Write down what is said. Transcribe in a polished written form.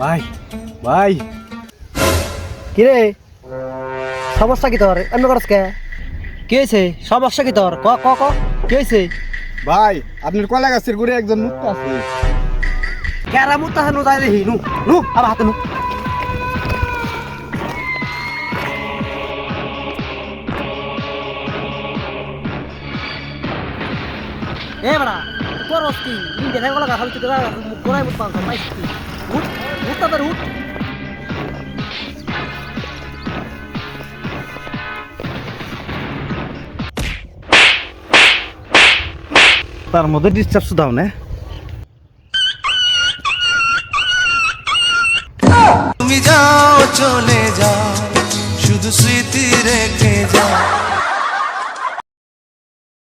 ভাই ভাই কিরে সমস্যা কি তোর এমনি করস কে? কি হয়েছে? সমস্যা কি তোর? ক ক ক কি হয়েছে? ভাই আপনার কলা গাছের গুড়ে একজন মুক্ত আছে। কেরা মুতা নু যাই দেখি নু নু আমার হাতে নু। এ বড়া তোর অস্তি ইন্ডিয়া থেকে গলা গাছাল থেকে গোড়ায় মুত পাঁচ পাইছি উঠ উঠ তাদের উঠ। তার মধ্যে ডিস্টার্ব দাও না। তুমি যাও চলে যাও শুধু স্মৃতি রেখে যাও।